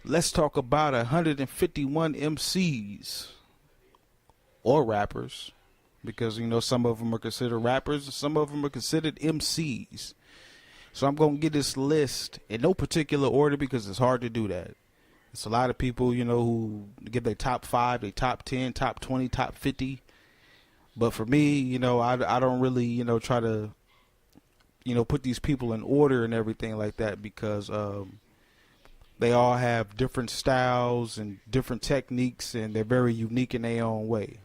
Let's talk about 151 MCs or rappers, because some of them are considered rappers and some of them are considered MCs. So I'm going to get this list in no particular order because it's hard to do that. It's a lot of people, who give their top 5, their top 10, top 20, top 50. But for me, I don't really, try to, put these people in order and everything like that, because they all have different styles and different techniques, and they're very unique in their own way.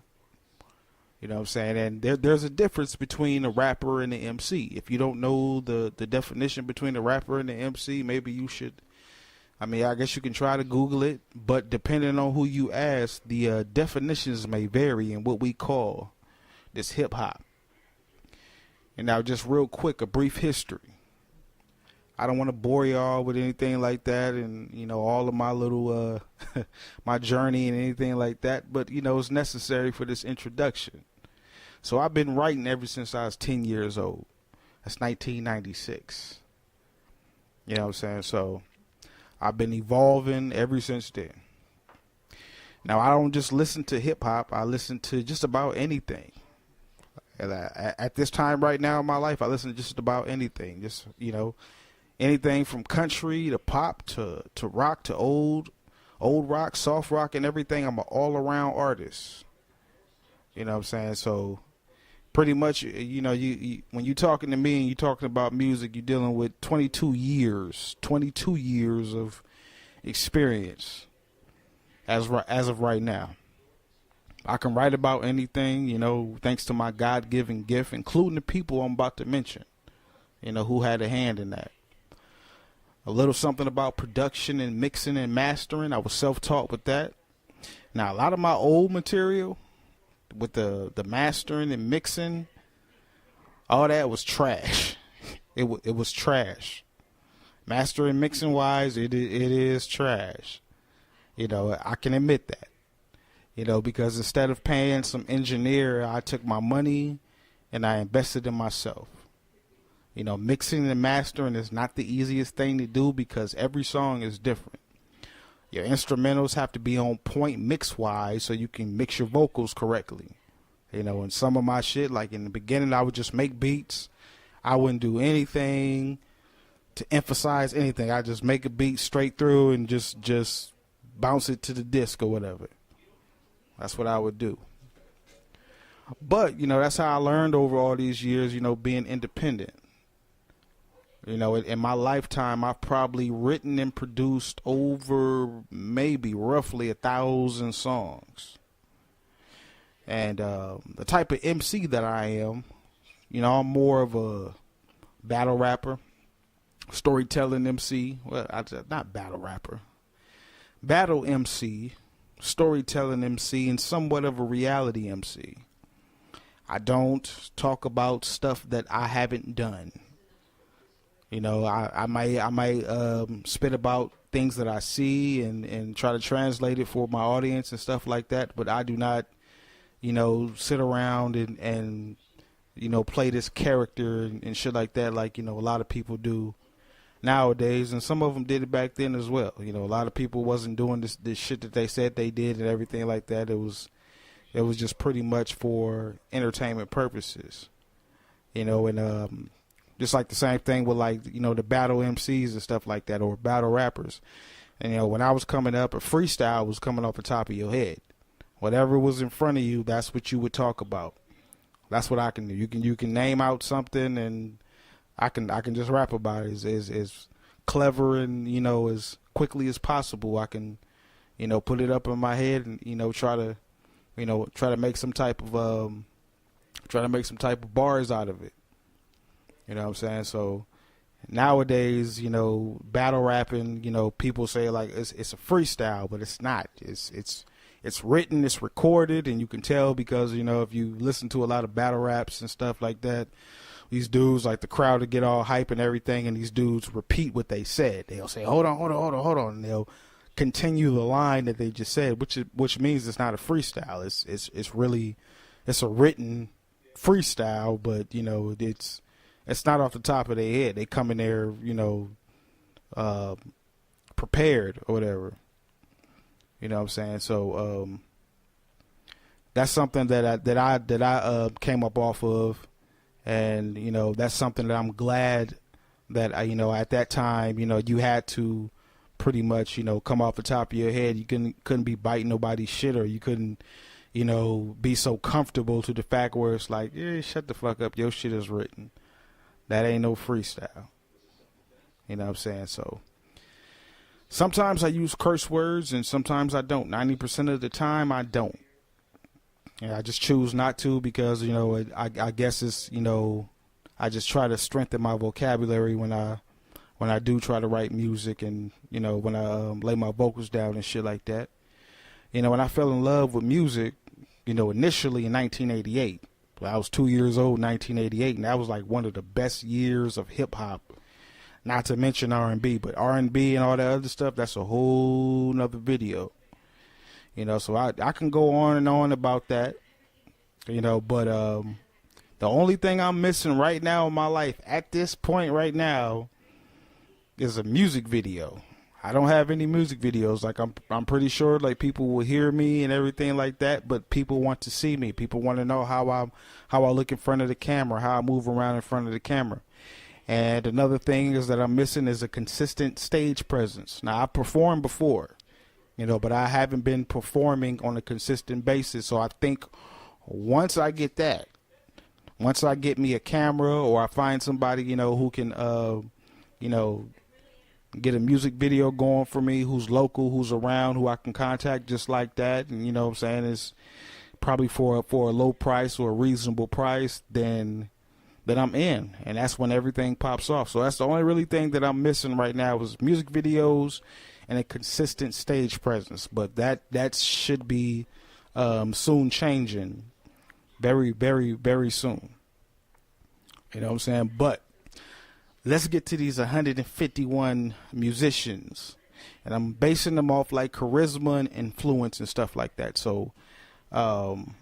You know what I'm saying? And there's a difference between a rapper and an MC. If you don't know the definition between a rapper and an MC, maybe you should. I guess you can try to Google it, but depending on who you ask, the definitions may vary in what we call this hip hop. And now, just real quick, a brief history. I don't want to bore y'all with anything like that, and all of my little my journey and anything like that. But it's necessary for this introduction. So I've been writing ever since I was 10 years old. That's 1996. You know what I'm saying? So I've been evolving ever since then. Now, I don't just listen to hip hop. I listen to just about anything. And at this time right now in my life, I listen to just about anything. Just, anything from country to pop to rock to old rock, soft rock, and everything. I'm an all-around artist. You know what I'm saying? So pretty much, you when you're talking to me and you're talking about music, you're dealing with 22 years of experience as of right now. I can write about anything, thanks to my God-given gift, including the people I'm about to mention, who had a hand in that. A little something about production and mixing and mastering. I was self-taught with that. Now, a lot of my old material with the mastering and mixing, all that was trash. It was trash. Mastering, mixing wise, it is trash. I can admit that. Because instead of paying some engineer, I took my money and I invested in myself. Mixing and mastering is not the easiest thing to do because every song is different. Your instrumentals have to be on point mix-wise so you can mix your vocals correctly. And some of my shit, like in the beginning, I would just make beats. I wouldn't do anything to emphasize anything. I just make a beat straight through and just bounce it to the disc or whatever. That's what I would do. But, that's how I learned over all these years, being independent. In my lifetime, I've probably written and produced over maybe roughly 1,000 songs. And the type of MC that I am, I'm more of a battle rapper, storytelling MC. Well, not battle rapper. Battle MC, storytelling MC, and somewhat of a reality MC. I don't talk about stuff that I haven't done. I might spit about things that I see and try to translate it for my audience and stuff like that. But I do not, sit around and play this character and shit like that like, a lot of people do nowadays. And some of them did it back then as well. A lot of people wasn't doing this shit that they said they did and everything like that. It was just pretty much for entertainment purposes, and just like the same thing with the battle MCs and stuff like that, or battle rappers. And, when I was coming up, a freestyle was coming off the top of your head. Whatever was in front of you, that's what you would talk about. That's what I can do. You can name out something and I can just rap about it as clever and, as quickly as possible. I can, put it up in my head and, try to make some type of bars out of it. You know what I'm saying? So nowadays, battle rapping, people say like it's a freestyle, but it's not. It's written, it's recorded, and you can tell because, if you listen to a lot of battle raps and stuff like that, these dudes, like the crowd, to get all hype and everything, and these dudes repeat what they said. They'll say, hold on, and they'll continue the line that they just said, which means it's not a freestyle. It's really a written freestyle, but it's not off the top of their head. They come in there, prepared or whatever. You know what I'm saying? So that's something that I came up off of, and you know that's something that I'm glad that I, you know, at that time, you know, you had to pretty much, you know, come off the top of your head. You couldn't be biting nobody's shit, or you couldn't, you know, be so comfortable to the fact where it's like, yeah, shut the fuck up, your shit is written. That ain't no freestyle. You know what I'm saying? So sometimes I use curse words and sometimes I don't. 90% of the time I don't. And I just choose not to because, you know, I guess it's, you know, I just try to strengthen my vocabulary when I do try to write music, and, you know, when I lay my vocals down and shit like that. You know, when I fell in love with music, you know, initially in 1988, I was 2 years old in 1988, and that was like one of the best years of hip hop. Not to mention R&B, but R&B and all that other stuff, that's a whole nother video. You know, so I can go on and on about that, you know, but the only thing I'm missing right now in my life at this point right now is a music video. I don't have any music videos. Like I'm pretty sure like people will hear me and everything like that, but people want to see me. People want to know how I look in front of the camera, how I move around in front of the camera. And another thing is that I'm missing is a consistent stage presence. Now I performed before, you know, but I haven't been performing on a consistent basis. So I think once I get that, once I get me a camera, or I find somebody, you know, who can, you know, get a music video going for me, who's local, who's around, who I can contact just like that, and, you know what I'm saying, is probably for a low price or a reasonable price, then I'm in. And that's when everything pops off. So that's the only really thing that I'm missing right now is music videos and a consistent stage presence. But that should be soon changing. Very, very, very soon. You know what I'm saying? But let's get to these 151 musicians. And I'm basing them off like charisma and influence and stuff like that. So I'm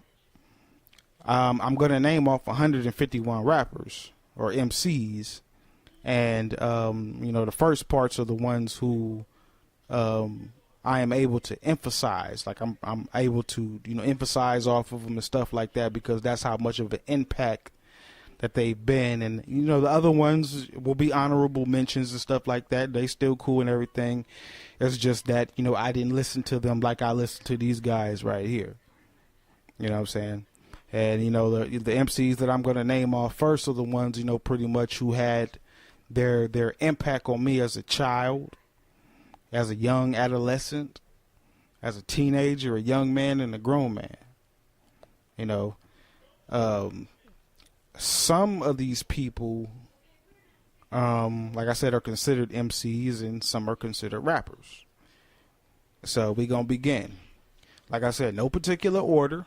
going to name off 151 rappers or MCs. And, you know, the first parts are the ones who I am able to emphasize. Like I'm able to, you know, emphasize off of them and stuff like that, because that's how much of an impact that they've been. And, you know, the other ones will be honorable mentions and stuff like that. They still cool and everything. It's just that, you know, I didn't listen to them like I listened to these guys right here. You know what I'm saying? And, you know, the MCs that I'm going to name off first are the ones, you know, pretty much who had their impact on me as a child, as a young adolescent, as a teenager, a young man, and a grown man. You know, some of these people, like I said, are considered MCs, and some are considered rappers. So we're going to begin. Like I said, no particular order.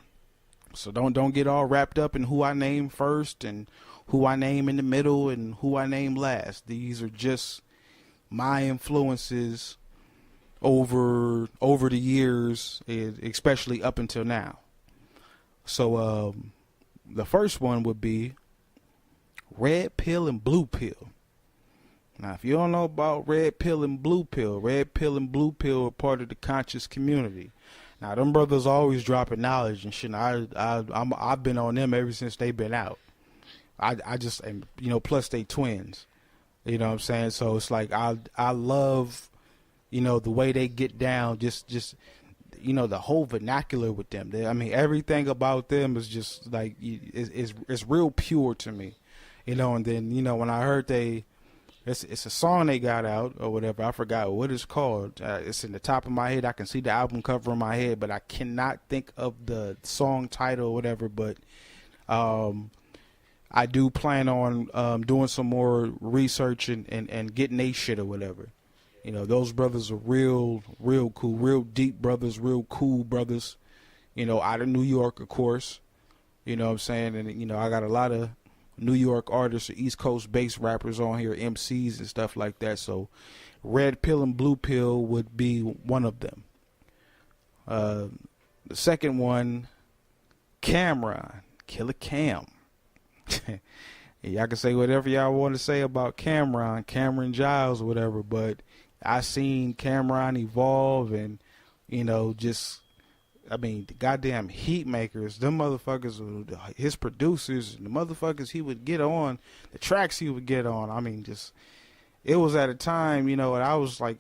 So don't get all wrapped up in who I name first and who I name in the middle and who I name last. These are just my influences over the years, especially up until now. So the first one would be Red Pill and Blue Pill. Now, if you don't know about Red Pill and Blue Pill are part of the conscious community. Now, them brothers always dropping knowledge and shit. I've been on them ever since they've been out. I just, you know, plus they twins. You know what I'm saying? So it's like I love, you know, the way they get down. Just you know, the whole vernacular with them. I mean, everything about them is just like it's real pure to me. You know, and then, you know, when I heard it's a song they got out or whatever. I forgot what it's called. It's in the top of my head. I can see the album cover in my head, but I cannot think of the song title or whatever. But I do plan on doing some more research and getting they shit or whatever. You know, those brothers are real cool, real deep brothers, real cool brothers. You know, out of New York, of course. You know what I'm saying? And, you know, I got a lot of New York artists or East Coast based rappers on here, MCs and stuff like that. So Red Pill and Blue Pill would be one of them. The second one, Cameron, Killer Cam. Y'all can say whatever y'all want to say about Cameron Giles or whatever, but I seen Cameron evolve, and Just, I mean, the goddamn heat makers, them motherfuckers, his producers, the motherfuckers he would get on, the tracks he would get on. I mean, just, it was at a time, and I was like,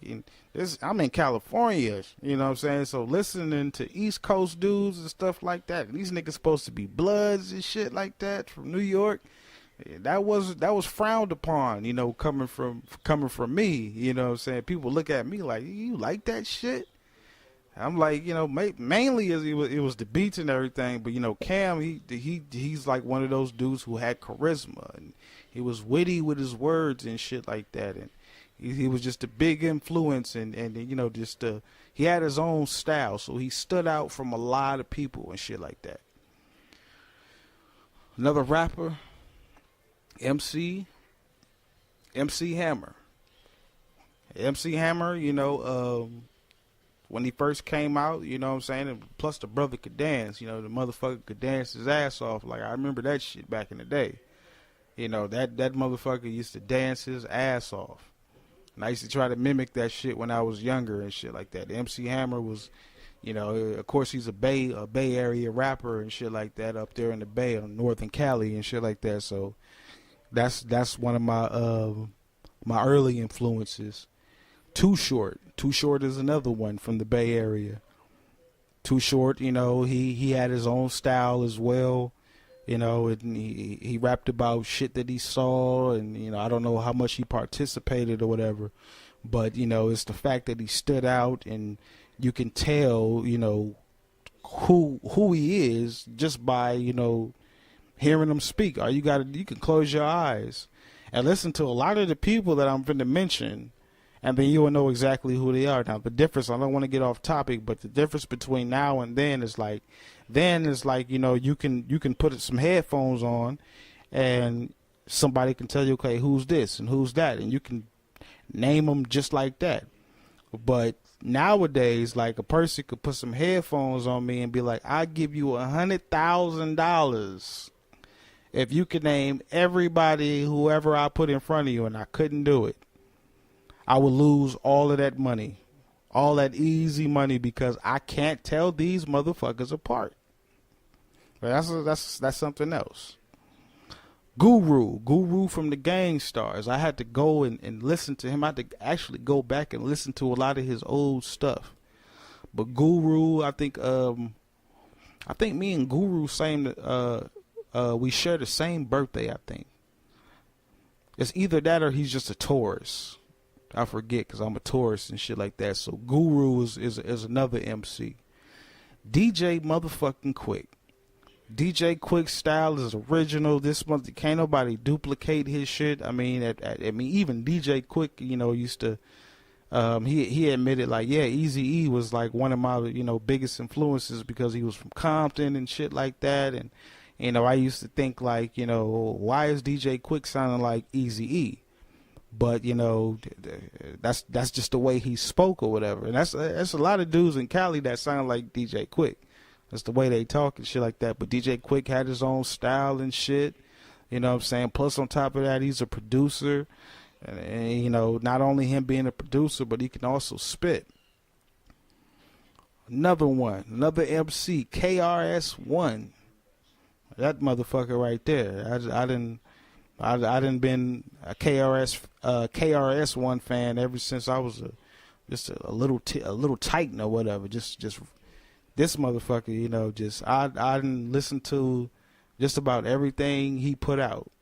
I'm in California, you know what I'm saying? So listening to East Coast dudes and stuff like that, and these niggas supposed to be Bloods and shit like that from New York. That was frowned upon, coming from me, you know what I'm saying? People look at me like, you like that shit? I'm like, mainly it was the beats and everything, but Cam, he's like one of those dudes who had charisma, and he was witty with his words and shit like that, and he was just a big influence, and just he had his own style, so he stood out from a lot of people and shit like that. Another rapper, MC Hammer. MC Hammer, when he first came out, you know what I'm saying? And plus the brother could dance, the motherfucker could dance his ass off. Like, I remember that shit back in the day. That motherfucker used to dance his ass off. And I used to try to mimic that shit when I was younger and shit like that. MC Hammer was, of course he's a Bay Area rapper and shit like that up there in the Bay on Northern Cali and shit like that. So that's one of my early influences. Too Short is another one from the Bay Area. Too Short, he had his own style as well, and he rapped about shit that he saw, and I don't know how much he participated or whatever, but it's the fact that he stood out, and you can tell who he is just by hearing him speak. Or you can close your eyes and listen to a lot of the people that I'm going to mention, and then you will know exactly who they are. Now, the difference, I don't want to get off topic, but the difference between now and then is like you can put some headphones on and somebody can tell you, okay, who's this and who's that, and you can name them just like that. But nowadays, like, a person could put some headphones on me and be like, I'll give you $100,000 if you could name everybody, whoever I put in front of you, and I couldn't do it. I would lose all of that money, all that easy money, because I can't tell these motherfuckers apart. But that's something else. Guru from the Gang Stars. I had to go and listen to him. I had to actually go back and listen to a lot of his old stuff. But Guru, I think me and Guru we share the same birthday, I think. It's either that or he's just a Taurus. I forget, because I'm a Taurus and shit like that. So Guru is another MC. DJ motherfucking Quick. DJ Quick's style is original. This month can't nobody duplicate his shit. I mean, even DJ Quick, used to. He admitted, like, yeah, Eazy-E was like one of my biggest influences because he was from Compton and shit like that. And I used to think, like, why is DJ Quick sounding like Eazy-E? But that's just the way he spoke or whatever. And that's a lot of dudes in Cali that sound like DJ Quick. That's the way they talk and shit like that. But DJ Quick had his own style and shit. You know what I'm saying? Plus, on top of that, he's a producer. And not only him being a producer, but he can also spit. Another MC, KRS-One. That motherfucker right there. I done been a KRS-One fan ever since I was just a little titan or whatever. Just this motherfucker, I didn't listen to just about everything he put out.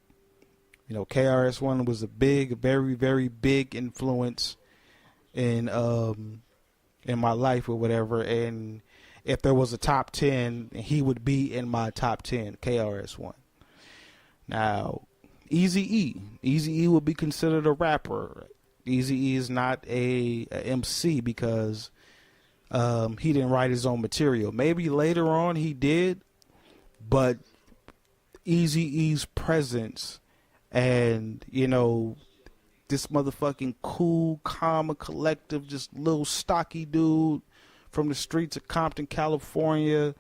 KRS-One was a very, very big influence in my life or whatever. And if there was a top 10, he would be in my top 10, KRS-One. Now, Eazy-E would be considered a rapper. Eazy-E is not a MC because he didn't write his own material. Maybe later on he did, but Eazy-E's presence and, this motherfucking cool, calm, and collective, just little stocky dude from the streets of Compton, California.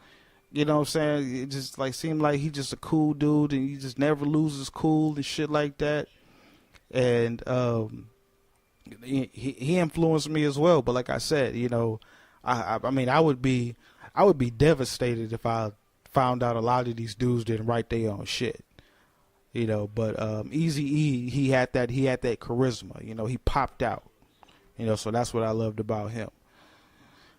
You know what I'm saying? It just seemed like he just a cool dude and he just never loses cool and shit like that. And he influenced me as well. But like I said, I mean, I would be devastated if I found out a lot of these dudes didn't write their own shit. You know, but Eazy-E, he had that charisma. You know, he popped out. You know, so that's what I loved about him.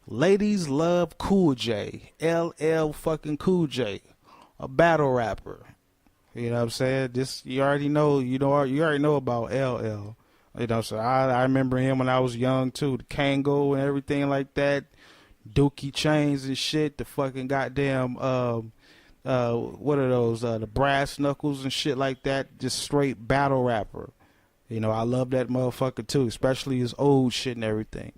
Ladies love Cool J, LL fucking Cool J, a battle rapper. You know what I'm saying? This you already know about LL. You know, so I remember him when I was young too, the Kango and everything like that, Dookie chains and shit, the fucking goddamn what are those? The brass knuckles and shit like that. Just straight battle rapper. You know, I love that motherfucker too, especially his old shit and everything.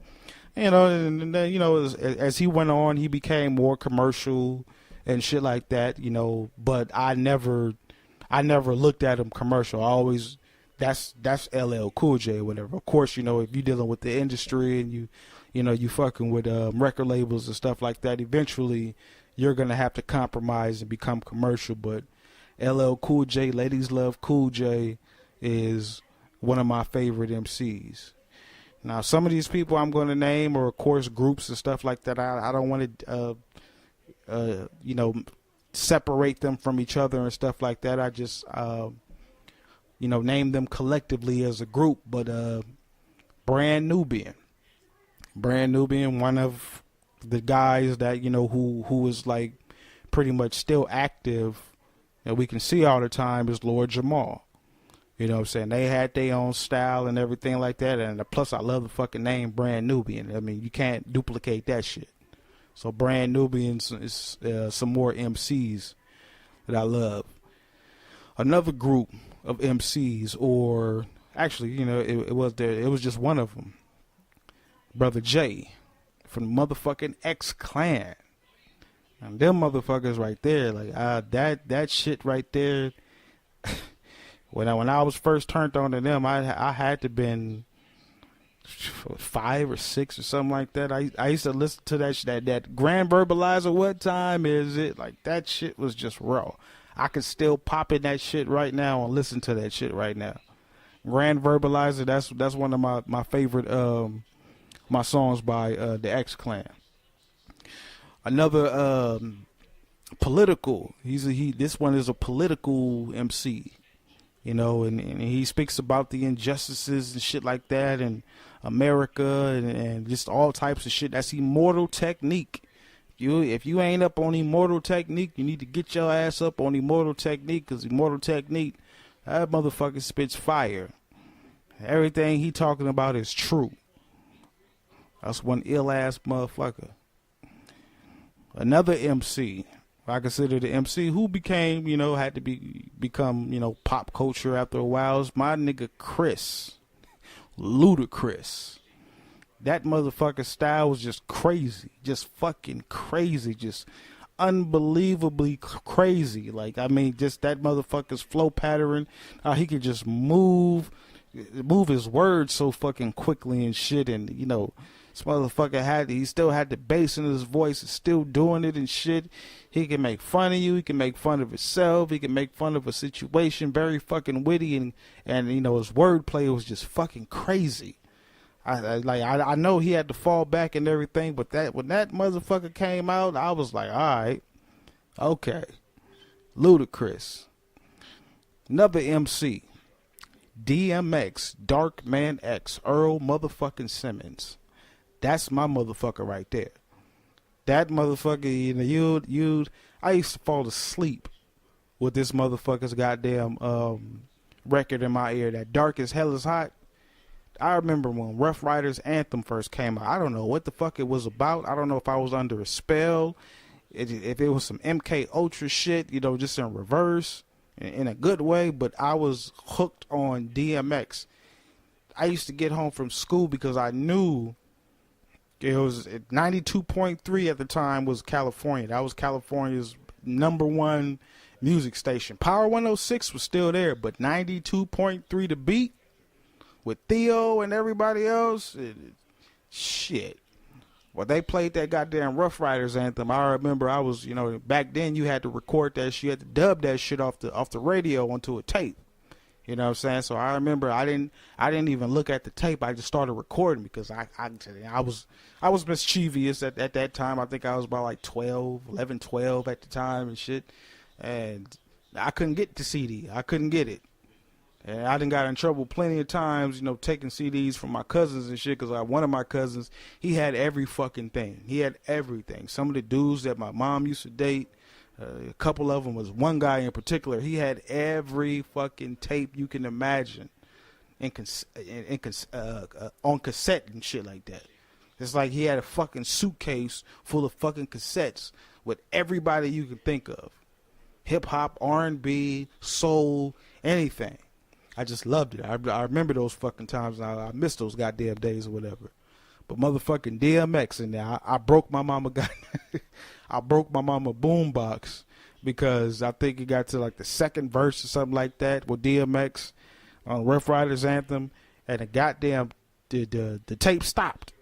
You know, and then, you know, as he went on, he became more commercial and shit like that. You know, but I never looked at him commercial. I always, that's LL Cool J or whatever. Of course, you know, if you're dealing with the industry and you fucking with record labels and stuff like that, eventually you're gonna have to compromise and become commercial. But LL Cool J, Ladies Love Cool J, is one of my favorite MCs. Now, some of these people I'm going to name are, of course, groups and stuff like that. I don't want to, you know, separate them from each other and stuff like that. I just, you know, name them collectively as a group. But Brand Nubian, one of the guys that, you know, who is like pretty much still active and we can see all the time is Lord Jamal. You know what I'm saying? They had their own style and everything like that. And plus, I love the fucking name Brand Nubian. I mean, you can't duplicate that shit. So Brand Nubian is some more MCs that I love. Another group of MCs, or actually, you know, it was just one of them. Brother J from the motherfucking X Clan. And them motherfuckers right there, like that shit right there. When I was first turned on to them, I had to been 5 or 6 or something like that. I used to listen to that Grand Verbalizer. What time is it? Like that shit was just raw. I could still pop in that shit right now and listen to that shit right now. Grand Verbalizer. That's one of my favorite my songs by the X Clan. Another political. This one is a political MC. You know, and he speaks about the injustices and shit like that, and America, and just all types of shit. That's Immortal Technique. If you ain't up on Immortal Technique, you need to get your ass up on Immortal Technique, because Immortal Technique, that motherfucker spits fire. Everything he talking about is true. That's one ill-ass motherfucker. Another MC. I consider the MC who became, you know, had to become, you know, pop culture after a while, is my nigga Chris. Ludacris. That motherfucker style was just crazy. Just fucking crazy. Just unbelievably crazy. Like, I mean, just that motherfucker's flow pattern. How he could just move his words so fucking quickly and shit. And, you know, this motherfucker he still had the bass in his voice, is still doing it and shit. He can make fun of you. He can make fun of himself. He can make fun of a situation. Very fucking witty, and you know, his wordplay was just fucking crazy. I know he had to fall back and everything, but when that motherfucker came out, I was like, all right, okay. Ludacris. Another MC. DMX, Dark Man X, Earl motherfucking Simmons. That's my motherfucker right there. That motherfucker, you know, I used to fall asleep with this motherfucker's goddamn record in my ear. That Dark as Hell is Hot. I remember when Rough Riders Anthem first came out. I don't know what the fuck it was about. I don't know if I was under a spell, if it was some MK Ultra shit, you know, just in reverse, in a good way. But I was hooked on DMX. I used to get home from school because I knew it was 92.3 at the time was California. That was California's #1 music station. Power 106 was still there, but 92.3 The Beat with Theo and everybody else, shit. Well, they played that goddamn Rough Riders anthem. I remember I was, you know, back then you had to record that shit, you had to dub that shit off the radio onto a tape. You know what I'm saying? So I remember I didn't even look at the tape. I just started recording because I was mischievous at that time. I think I was about like 11, 12 at the time and shit. And I couldn't get the CD. I couldn't get it. And I done got in trouble plenty of times, you know, taking CDs from my cousins and shit, because one of my cousins, he had every fucking thing. He had everything. Some of the dudes that my mom used to date, a couple of them was one guy in particular. He had every fucking tape you can imagine on cassette and shit like that. It's like he had a fucking suitcase full of fucking cassettes with everybody you can think of. Hip hop, R&B, soul, anything. I just loved it. I remember those fucking times. I miss those goddamn days or whatever. But motherfucking DMX in there. I broke my mama I broke my mama boombox because I think it got to like the second verse or something like that with DMX on Rough Riders Anthem, and the goddamn the tape stopped,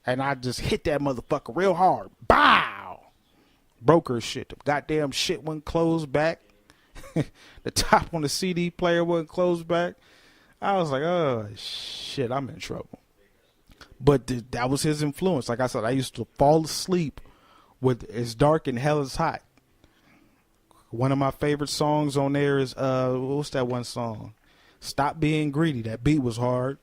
and I just hit that motherfucker real hard. Bow! Broke her shit. The goddamn shit wouldn't close back. The top on the CD player wouldn't close back. I was like, oh shit, I'm in trouble. But that was his influence. Like I said, I used to fall asleep with It's Dark and Hell is Hot. One of my favorite songs on there is what's that one song? Stop Being Greedy. That beat was hard.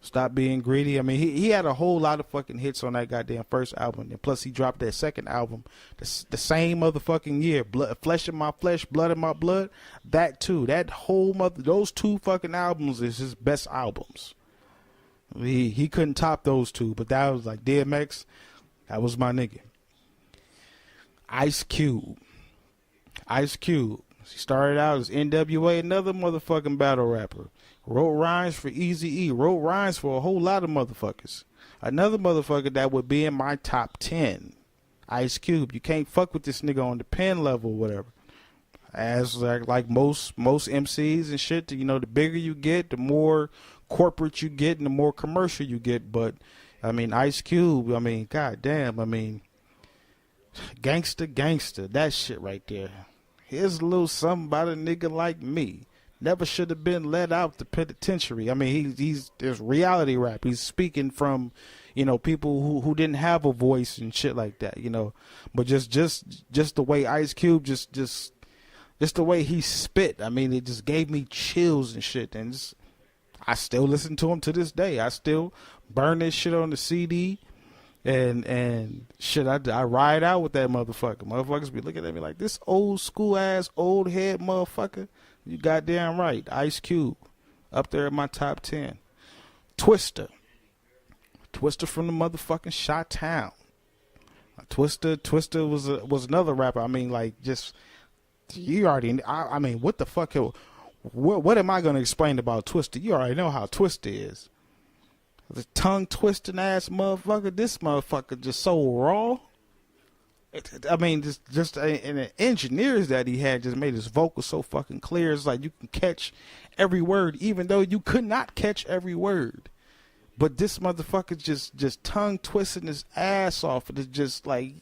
Stop Being Greedy. I mean, he had a whole lot of fucking hits on that goddamn first album. And plus he dropped that second album the same motherfucking year. Flesh in My Flesh, Blood in My Blood. That too. Those two fucking albums is his best albums. He couldn't top those two. But that was like DMX. That was my nigga. Ice Cube. He started out as NWA, another motherfucking battle rapper. Wrote rhymes for Eazy-E. Wrote rhymes for a whole lot of motherfuckers. Another motherfucker that would be in my top 10. Ice Cube. You can't fuck with this nigga on the pen level or whatever. As like most MCs and shit, you know, the bigger you get, the more corporate you get and the more commercial you get. But, I mean, Ice Cube, I mean, goddamn, I mean, gangster, that shit right there. Here's a little something about a nigga like me. Never should have been let out the penitentiary. I mean, he's there's reality rap. He's speaking from, you know, people who didn't have a voice and shit like that, you know. But just the way Ice Cube just the way he spit. I mean, it just gave me chills and shit. And I still listen to him to this day. I still burn this shit on the CD. And shit, I ride out with that motherfucker. Motherfuckers be looking at me like, this old school ass, old head motherfucker. You goddamn right. Ice Cube. Up there in my top 10. Twista from the motherfucking Chi-Town. Twista was another rapper. I mean, like, just, you already, I mean, what the fuck, what am I going to explain about Twista? You already know how Twista is. The tongue twisting ass motherfucker. This motherfucker just so raw. I mean, just and the engineers that he had just made his vocals so fucking clear. It's like you can catch every word, even though you could not catch every word. But this motherfucker just tongue twisting his ass off. And it's just like,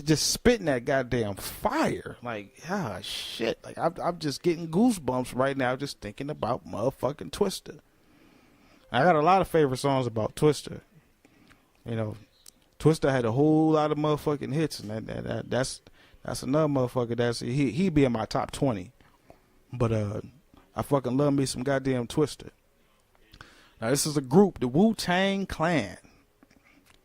just spitting that goddamn fire. Like, ah, shit. Like, I'm just getting goosebumps right now just thinking about motherfucking Twista. I got a lot of favorite songs about Twista. You know, Twista had a whole lot of motherfucking hits, and that's another motherfucker he be in my top 20. But I fucking love me some goddamn Twista. Now this is a group, the Wu-Tang Clan.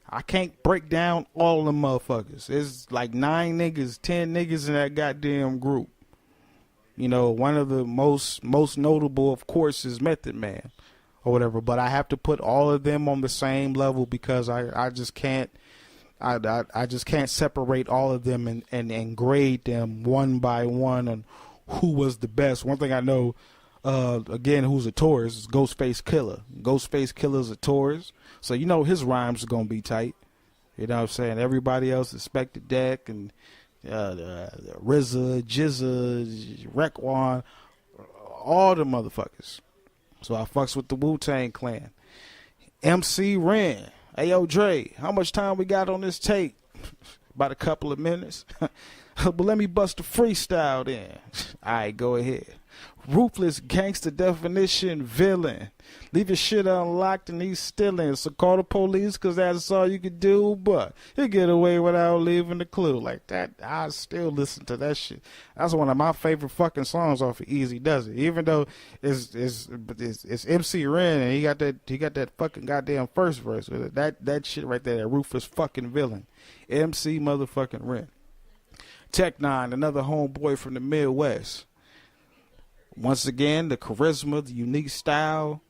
I can't break down all of them motherfuckers. There's like 9 niggas, 10 niggas in that goddamn group. You know, one of the most notable, of course, is Method Man or whatever. But I have to put all of them on the same level because I just can't. I just can't separate all of them and grade them one by one on who was the best. One thing I know, again, who's a Taurus is Ghostface Killer. Ghostface Killer's a Taurus, so you know his rhymes are gonna be tight. You know what I'm saying? Everybody else, Inspector Deck and RZA, Jizza, Raekwon, all the motherfuckers. So I fucks with the Wu-Tang Clan. MC Ren. Hey, yo, Dre, how much time we got on this tape? About a couple of minutes. But let me bust a freestyle then. All right, go ahead. Ruthless gangster definition villain. Leave your shit unlocked and he's stealing. So call the police because that's all you can do. But he'll get away without leaving the clue. Like that, I still listen to that shit. That's one of my favorite fucking songs off of Easy Does It. Even though it's MC Ren and he got that fucking goddamn first verse with it. That shit right there, that Ruthless fucking villain. MC motherfucking Ren. Tech Nine, another homeboy from the Midwest. Once again, the charisma, the unique style,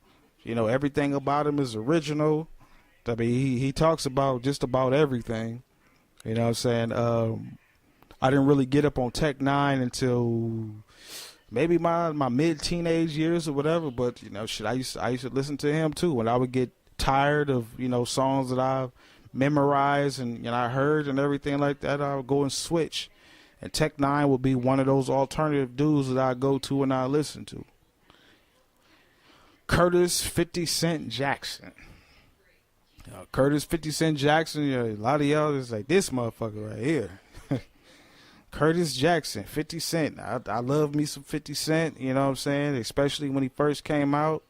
everything about him is original. I mean, he talks about just about everything. You know what I'm saying? I didn't really get up on Tech Nine until maybe my mid-teenage years or whatever. But, I used to listen to him, too. When I would get tired of, songs that I memorized and I heard and everything like that, I would go and switch. And Tech Nine would be one of those alternative dudes that I go to and I listen to. Curtis 50 Cent Jackson. Curtis 50 Cent Jackson, a lot of y'all is like this motherfucker right here. Curtis Jackson, 50 Cent. I love me some 50 Cent, you know what I'm saying? Especially when he first came out.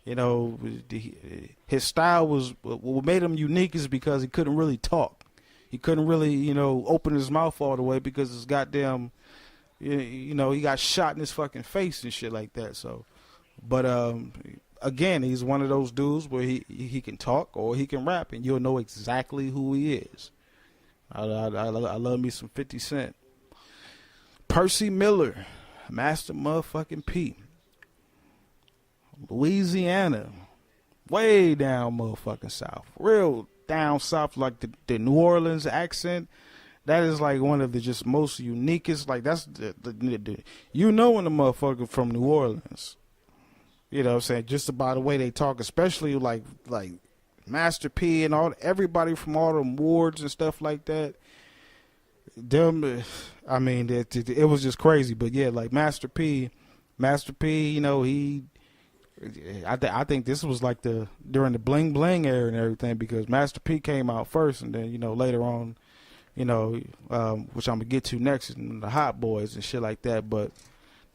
His style was, what made him unique is because he couldn't really talk. He couldn't really, open his mouth all the way because his goddamn, he got shot in his fucking face and shit like that. So, but again, he's one of those dudes where he can talk or he can rap and you'll know exactly who he is. I love me some 50 Cent. Percy Miller, Master motherfucking P. Louisiana, way down motherfucking south, real down south, like the New Orleans accent. That is like one of the just most uniquest. Like that's the when the motherfucker from New Orleans. You know what I'm saying? Just about the way they talk, especially like Master P and everybody from all them wards and stuff like that. Them, I mean, it was just crazy. But yeah, like Master P, he. I think this was like during the bling bling era and everything because Master P came out first and then later on, which I'm gonna get to next, and the Hot Boys and shit like that. But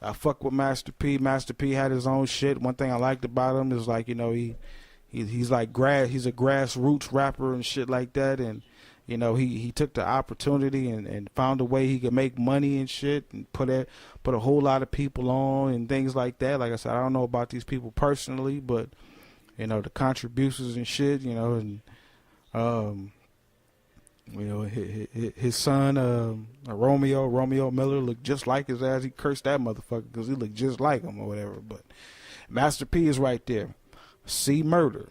I fuck with Master P. Master P had his own shit. One thing I liked about him is like he's like he's a grassroots rapper and shit like that, and he took the opportunity and found a way he could make money and shit and put a whole lot of people on and things like that. Like I said, I don't know about these people personally, but the contributions and shit, and his son Romeo Miller looked just like his ass. He cursed that motherfucker because he looked just like him or whatever. But Master P is right there. C Murder,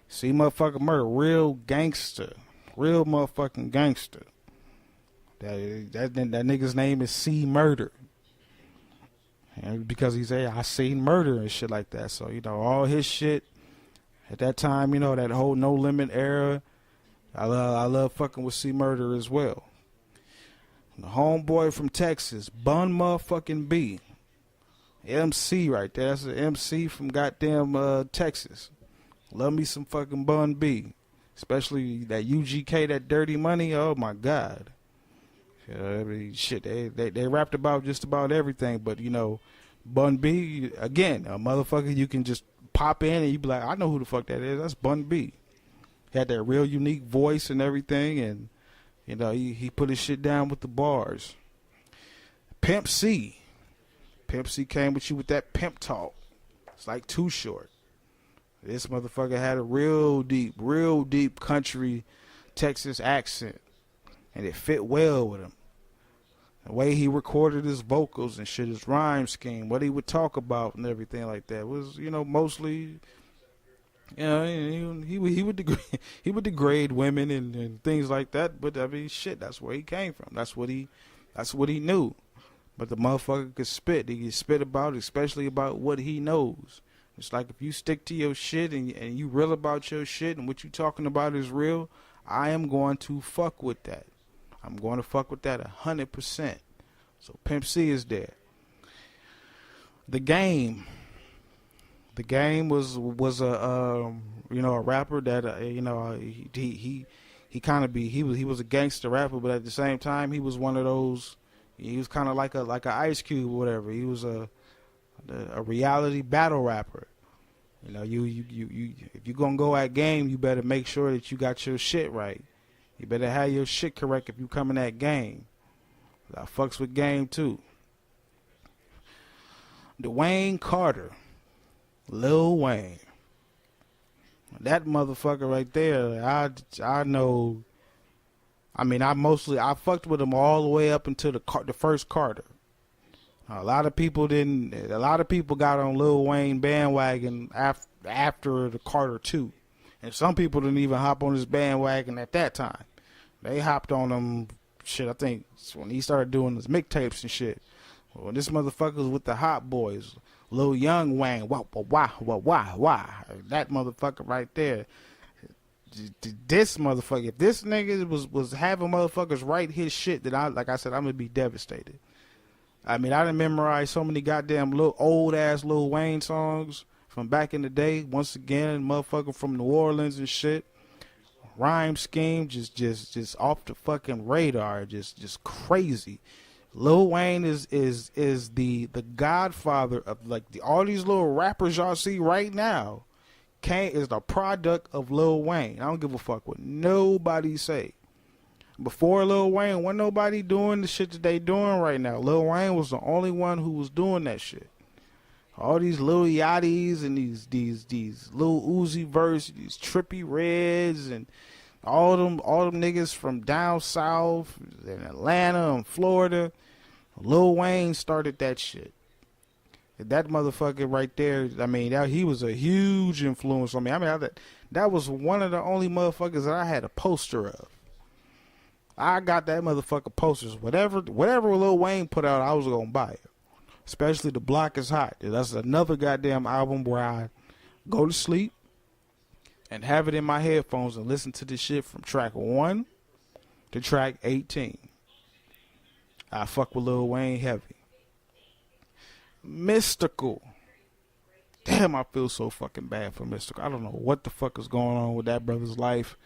C motherfucking Murder, real gangster. Real motherfucking gangster. That nigga's name is C Murder. And because he's I seen murder and shit like that. So, all his shit at that time, that whole No Limit era, I love fucking with C Murder as well. The homeboy from Texas, Bun motherfucking B. MC right there. That's an MC from goddamn Texas. Love me some fucking Bun B. Especially that UGK, that Dirty Money. Oh my God. Shit, they rapped about just about everything. But Bun B, again, a motherfucker you can just pop in and you be like, I know who the fuck that is. That's Bun B. He had that real unique voice and everything, and he put his shit down with the bars. Pimp C. Pimp C came with you with that pimp talk. It's like Too Short. This motherfucker had a real deep country Texas accent. And it fit well with him. The way he recorded his vocals and shit, his rhyme scheme, what he would talk about and everything like that was, mostly, he would degrade women and things like that. But I mean, shit, that's where he came from. That's what he knew. But the motherfucker could spit. He could spit about, especially about what he knows. It's like if you stick to your shit and you real about your shit and what you talking about is real, I am going to fuck with that. I'm going to fuck with that 100%. So Pimp C is there. The Game was a a rapper that he was a gangster rapper, but at the same time he was one of those. He was kind of like a Ice Cube or whatever. He was a reality battle rapper. You know, you if you gonna go at game, you better make sure that you got your shit right. You better have your shit correct if you coming at game. I fucks with game too. Dwayne Carter, Lil Wayne. That motherfucker right there, I know. I mean, I fucked with him all the way up until the first Carter. A lot of people didn't. A lot of people got on Lil Wayne bandwagon after the Carter 2, and some people didn't even hop on his bandwagon at that time. They hopped on him. Shit, I think when he started doing his mixtapes and shit. When this motherfucker was with the Hot Boys, Lil Young Wayne, why? That motherfucker right there. This motherfucker, if this nigga was having motherfuckers write his shit, then like I said, I'm gonna be devastated. I mean, I done memorized so many goddamn little old ass Lil Wayne songs from back in the day. Once again, motherfucker from New Orleans and shit. Rhyme scheme just off the fucking radar, just crazy. Lil Wayne is the godfather of like all these little rappers y'all see right now. Is the product of Lil Wayne. I don't give a fuck what nobody say. Before Lil Wayne, wasn't nobody doing the shit that they doing right now. Lil Wayne was the only one who was doing that shit. All these Lil Yachty's and these Lil Uzi Verts, these Trippy Reds, and all them niggas from down south in Atlanta and Florida. Lil Wayne started that shit. That motherfucker right there, I mean, he was a huge influence on me. I mean, that was one of the only motherfuckers that I had a poster of. I got that motherfucker posters. Whatever Lil Wayne put out, I was gonna buy it. Especially The Block Is Hot. That's another goddamn album where I go to sleep and have it in my headphones and listen to this shit from track 1 to track 18. I fuck with Lil Wayne heavy. Mystical. Damn, I feel so fucking bad for Mystical. I don't know what the fuck is going on with that brother's life.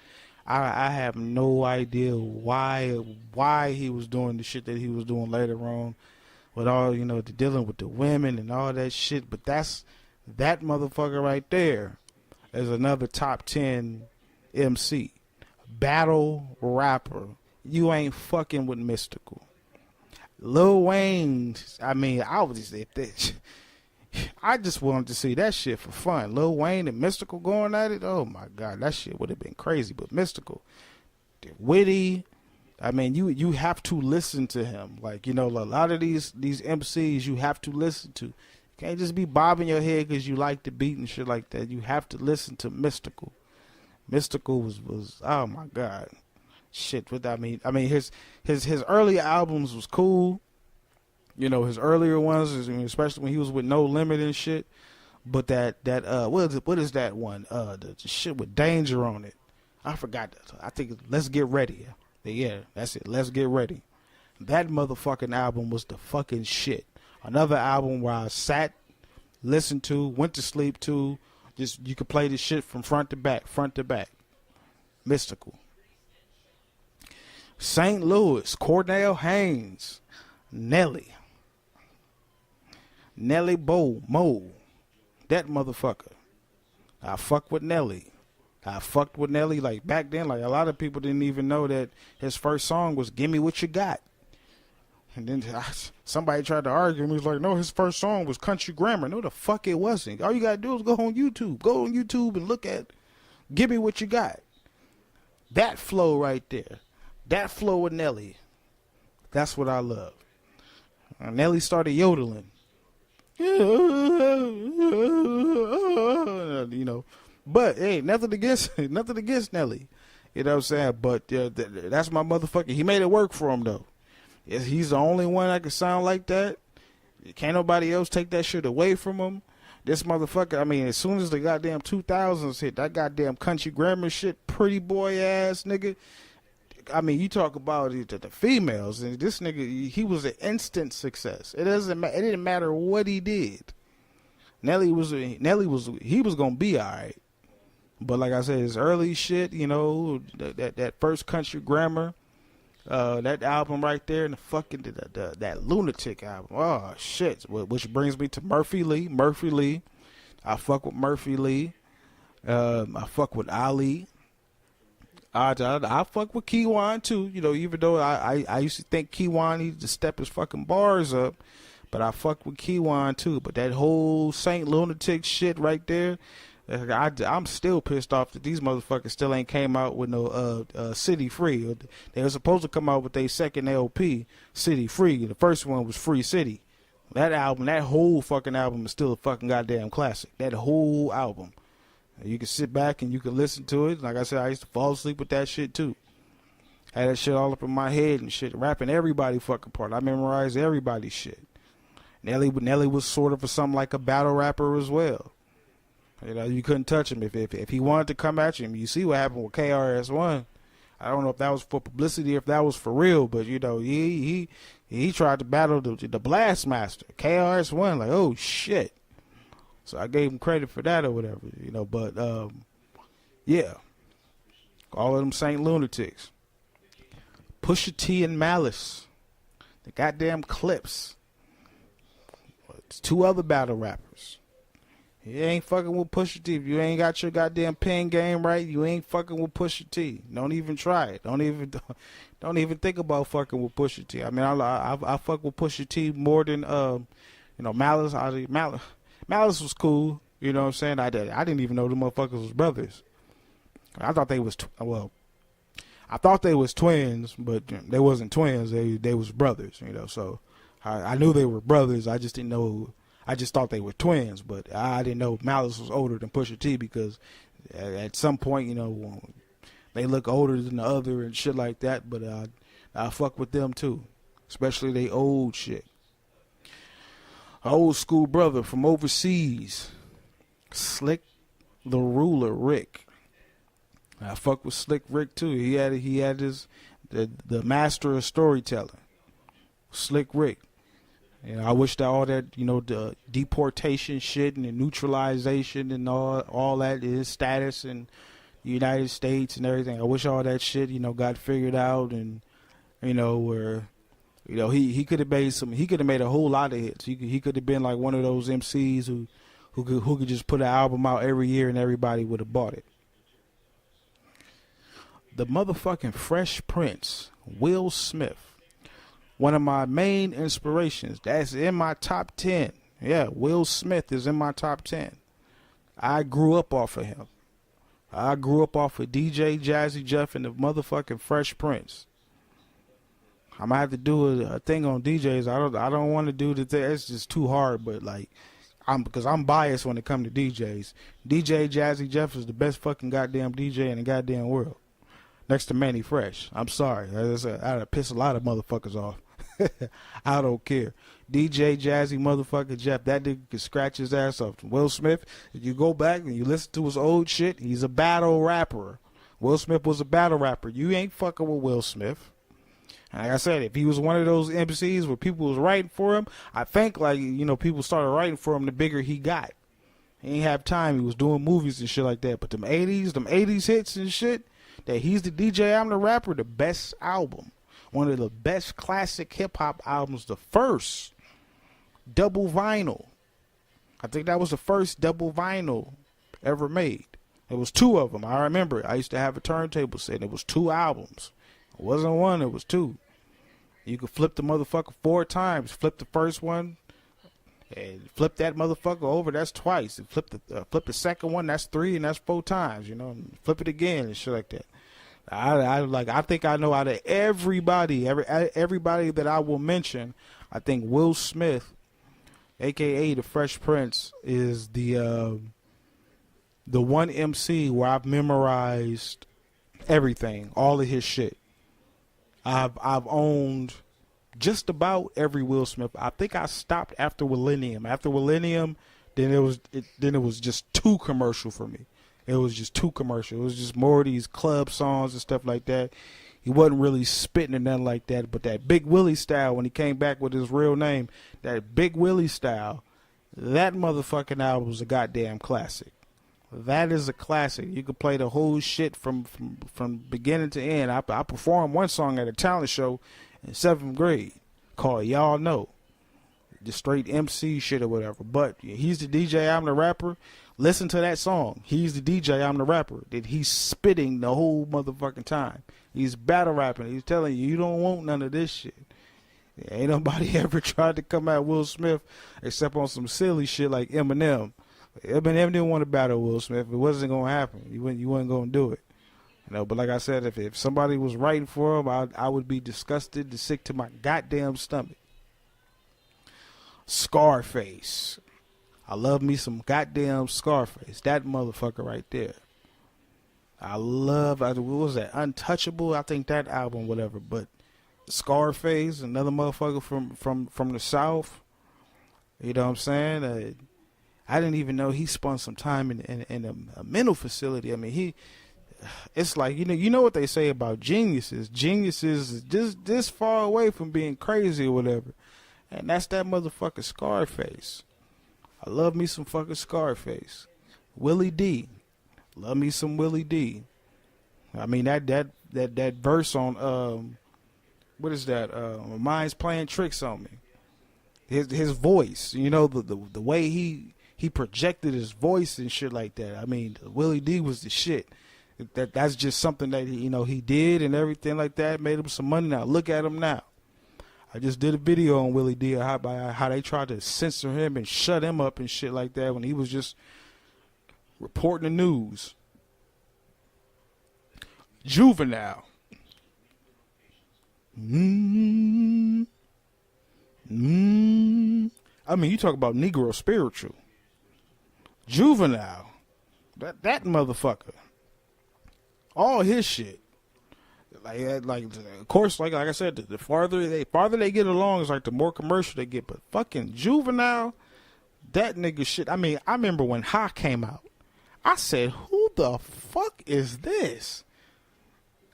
I have no idea why he was doing the shit that he was doing later on with all, you know, the dealing with the women and all that shit. But that motherfucker right there is another top 10 MC. Battle rapper. You ain't fucking with Mystical. Lil Wayne, I mean, I just wanted to see that shit for fun. Lil Wayne and Mystical going at it. Oh my God, that shit would have been crazy. But Mystical, witty. I mean, you have to listen to him. Like, you know, a lot of these MCs you have to listen to. You can't just be bobbing your head because you like the beat and shit like that. You have to listen to Mystical. Mystical was oh my God, shit. What I mean, his early albums was cool. You know, his earlier ones, especially when he was with No Limit and shit. But that what is that one? The shit with Danger on it. I forgot that. I think Let's Get Ready. Yeah, that's it. Let's Get Ready. That motherfucking album was the fucking shit. Another album where I sat, listened to, went to sleep to. Just you could play this shit from front to back. Mystical. St. Louis, Cornell Haynes, Nelly Mo, that motherfucker. I fuck with Nelly. Like back then. Like a lot of people didn't even know that his first song was "Gimme What You Got," and then somebody tried to argue him. He was like, "No, his first song was Country Grammar." No, the fuck it wasn't. All you gotta do is go on YouTube and look at "Gimme What You Got." That flow right there. That flow with Nelly. That's what I love. Nelly started yodeling. You know, but hey, nothing against Nelly. You know what I'm saying? But that's my motherfucker. He made it work for him though. Yes, he's the only one that can sound like that. Can't nobody else take that shit away from him. This motherfucker, I mean, as soon as the goddamn 2000s hit, that goddamn Country Grammar shit, pretty boy ass nigga. I mean, you talk about the females, and this nigga, he was an instant success. It didn't matter what he did. Nelly was gonna be all right. But like I said, his early shit, you know, that first Country Grammar, That album right there, and the fucking that Lunatic album. Oh shit! Which brings me to Murphy Lee. Murphy Lee. I fuck with Murphy Lee. I fuck with Ali. I fuck with Keywan too. You know, even though I used to think Keywan needed to step his fucking bars up, but I fuck with Keywan too. But that whole Saint Lunatic shit right there, I'm still pissed off that these motherfuckers still ain't came out with no City Free. They were supposed to come out with their second LP, City Free. The first one was Free City. That album, that whole fucking album is still a fucking goddamn classic. That whole album. You can sit back and you can listen to it. Like I said, I used to fall asleep with that shit too. Had that shit all up in my head and shit, rapping everybody fucking part. I memorized everybody's shit. Nelly was sort of something like a battle rapper as well. You know, you couldn't touch him if he wanted to come at you. You see what happened with KRS-One. I don't know if that was for publicity or if that was for real, but you know, he tried to battle the Blast Master, KRS-One. Like, oh shit. So I gave him credit for that or whatever, you know. But yeah, all of them Saint Lunatics, Pusha T and Malice, the goddamn Clips. It's two other battle rappers. You ain't fucking with Pusha T. If you ain't got your goddamn pen game right, you ain't fucking with Pusha T. Don't even try it. Don't even think about fucking with Pusha T. I mean, I fuck with Pusha T more than you know, Malice. Malice was cool. You know what I'm saying? I didn't even know the motherfuckers was brothers. I thought they was I thought they was twins, but they wasn't twins. They was brothers. You know, so I knew they were brothers. I just didn't know. I just thought they were twins, but I didn't know Malice was older than Pusha T because at some point, you know, they look older than the other and shit like that. But I fuck with them too, especially they old shit. Old school brother from overseas, Slick the Ruler Rick. I fuck with Slick Rick too. He had his the master of storytelling, Slick Rick. You know, I wish that all that, you know, the deportation shit and the neutralization and all that, his status in the United States and everything. I wish all that shit, you know, got figured out and, you know, where, you know, he could have made a whole lot of hits. He could have been like one of those MCs who could just put an album out every year and everybody would have bought it. The motherfucking Fresh Prince, Will Smith. One of my main inspirations. That's in my top 10. Yeah, Will Smith is in my top 10. I grew up off of him. I grew up off of DJ Jazzy Jeff and the motherfucking Fresh Prince. I'm gonna have to do a thing on DJs. I don't want to do the thing. It's just too hard. But like, because I'm biased when it comes to DJs. DJ Jazzy Jeff is the best fucking goddamn DJ in the goddamn world. Next to Manny Fresh. I'm sorry. I'd piss a lot of motherfuckers off. I don't care. DJ Jazzy motherfucker Jeff, that nigga can scratch his ass off. Will Smith, if you go back and you listen to his old shit, he's a battle rapper. Will Smith was a battle rapper. You ain't fucking with Will Smith. And like I said, if he was one of those MCs where people was writing for him, I think, like, you know, people started writing for him the bigger he got. He ain't have time. He was doing movies and shit like that. But them 80s hits and shit, that he's the DJ, I'm the rapper, the best album. One of the best classic hip-hop albums, the first double vinyl. I think that was the first double vinyl ever made. It was two of them. I remember. I used to have a turntable set. It was two albums. It wasn't one. It was two. You could flip the motherfucker 4 times. Flip the first one and flip that motherfucker over. That's twice. And flip the second one. That's 3 and that's 4 times. You know, and flip it again and shit like that. I think I know out of everybody that I will mention, I think Will Smith, aka the Fresh Prince, is the one MC where I've memorized everything, all of his shit. I've owned just about every Will Smith. I think I stopped after Millennium. After Millennium, then it was just too commercial for me. It was just too commercial. It was just more of these club songs and stuff like that. He wasn't really spitting or nothing like that. But that Big Willie style, when he came back with his real name, that Big Willie style, that motherfucking album was a goddamn classic. That is a classic. You could play the whole shit from beginning to end. I performed one song at a talent show in 7th grade called Y'all Know. Just straight MC shit or whatever. But he's the DJ, I'm the rapper. Listen to that song. He's the DJ, I'm the rapper. That he's spitting the whole motherfucking time. He's battle rapping. He's telling you, you don't want none of this shit. Ain't nobody ever tried to come at Will Smith except on some silly shit like Eminem. Eminem didn't want to battle Will Smith. It wasn't going to happen. You wasn't going to do it. But like I said, if somebody was writing for him, I would be disgusted to sick to my goddamn stomach. Scarface. I love me some goddamn Scarface. That motherfucker right there. What was that? Untouchable? I think that album, whatever. But Scarface, another motherfucker from the South. You know what I'm saying? I didn't even know he spent some time in a mental facility. I mean, it's like, you know what they say about geniuses. Geniuses is just this far away from being crazy or whatever. And that's that motherfucker Scarface. I love me some fucking Scarface. Willie D. Love me some Willie D. I mean, that verse on, what is that? My mind's playing tricks on me. His voice, the way he projected his voice and shit like that. I mean, Willie D was the shit. That's just something that he did and everything like that. Made him some money. Now look at him now. I just did a video on Willie D how they tried to censor him and shut him up and shit like that when he was just reporting the news. Juvenile. I mean, you talk about Negro spiritual. Juvenile. That motherfucker. All his shit. Like of course, like I said, the farther they get along is like the more commercial they get. But fucking Juvenile, that nigga shit. I mean, I remember when Ha came out. I said, who the fuck is this?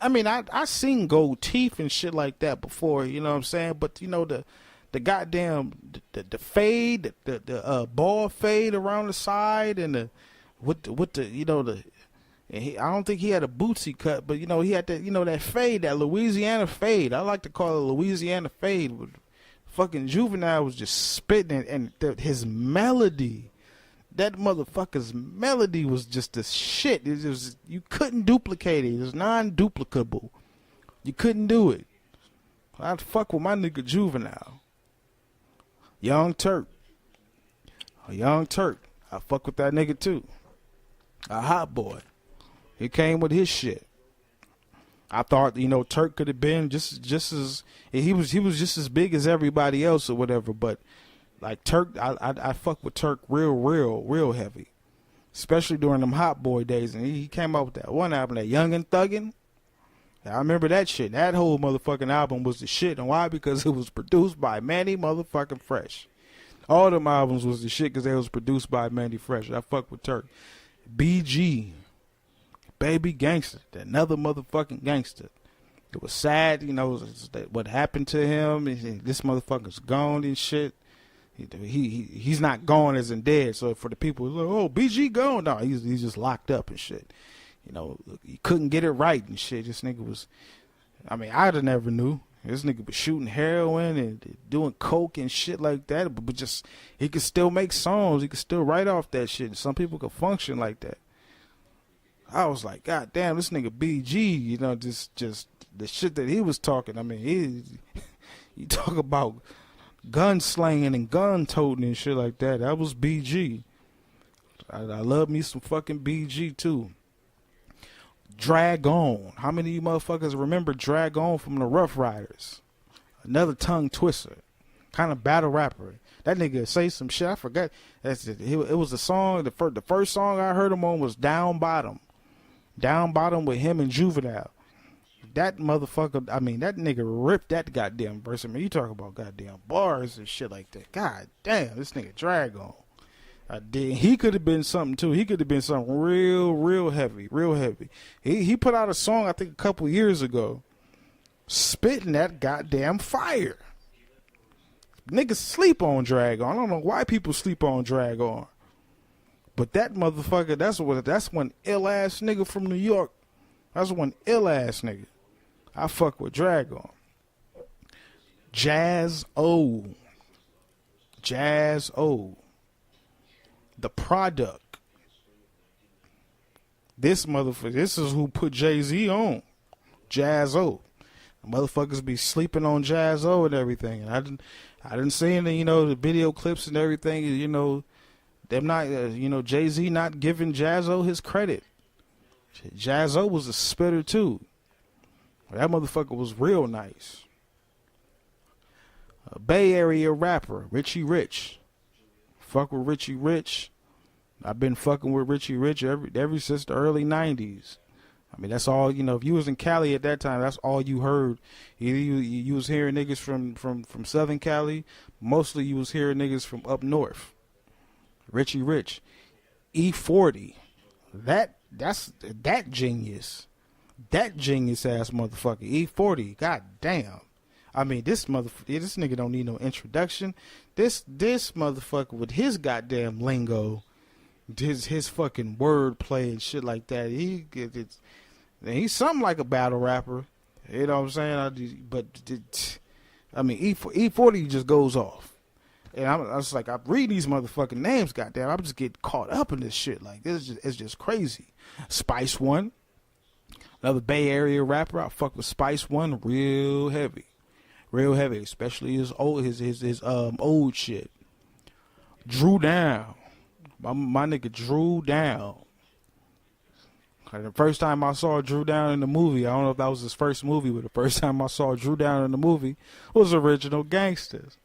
I mean, I seen gold teeth and shit like that before, you know what I'm saying? But the goddamn the fade, the ball fade around the side and the I don't think he had a bootsy cut, but he had that that fade, that Louisiana fade. I like to call it Louisiana fade. Fucking Juvenile was just spitting, and his melody, that motherfucker's melody was just the shit. It was, you couldn't duplicate it. It was non-duplicable. You couldn't do it. I'd fuck with my nigga Juvenile. Young Turk. I fuck with that nigga too. A hot boy. He came with his shit. I thought, Turk could have been just as he was just as big as everybody else or whatever. But like Turk, I fuck with Turk real heavy, especially during them Hot Boy days. And he came out with that one album, that Young and Thuggin'. I remember that shit. That whole motherfucking album was the shit. And why? Because it was produced by Manny motherfucking Fresh. All them albums was the shit because they was produced by Manny Fresh. I fuck with Turk. BG. Baby Gangster, another motherfucking gangster. It was sad, what happened to him. This motherfucker's gone and shit. He's not gone as in dead. So for the people, like, oh, BG gone. No, he's just locked up and shit. He couldn't get it right and shit. This nigga was, I'd have never knew. This nigga was shooting heroin and doing coke and shit like that. But just, he could still make songs. He could still write off that shit. Some people could function like that. I was like, God damn, this nigga BG, just the shit that he was talking. I mean, he talk about gun slanging and gun toting and shit like that. That was BG. I love me some fucking BG too. Drag On. How many of you motherfuckers remember Drag On from the Rough Riders? Another tongue twister. Kind of battle rapper. That nigga say some shit. I forgot. It was a song. The first song I heard him on was Down Bottom. Down Bottom with him and Juvenile. That motherfucker, that nigga ripped that goddamn verse. You talk about goddamn bars and shit like that. God damn, this nigga Drag On. He could have been something too. He could have been something real heavy. He put out a song, I think, a couple years ago, spitting that goddamn fire. Niggas sleep on Drag On. I don't know why people sleep on Drag On. But that motherfucker, that's one ill ass nigga from New York. That's one ill ass nigga. I fuck with Dragon. Jazz O. Jazz O. The Product. This motherfucker, this is who put Jay-Z on. Jazz O. Motherfuckers be sleeping on Jazz O and everything. And I didn't see any, the video clips and everything, them not, Jay-Z not giving Jazz O his credit. Jazz O was a spitter too. That motherfucker was real nice. A Bay Area rapper, Richie Rich. Fuck with Richie Rich. I've been fucking with Richie Rich ever since the early 90s. I mean, that's all, if you was in Cali at that time, that's all you heard. Either you was hearing niggas from Southern Cali. Mostly you was hearing niggas from up north. Richie Rich. E40. That's that genius. That genius ass motherfucker. E40. God damn. I mean, this nigga don't need no introduction. This motherfucker with his goddamn lingo, his fucking wordplay and shit like that. He's something like a battle rapper. You know what I'm saying? E40 just goes off. And I was like, I read these motherfucking names, goddamn. I'm just getting caught up in this shit. Like, it's just crazy. Spice One, another Bay Area rapper. I fuck with Spice One real heavy. Real heavy, especially his old shit. Drew Down. My nigga Drew Down. The first time I saw Drew Down in the movie, I don't know if that was his first movie, but the first time I saw Drew Down in the movie was Original Gangsters.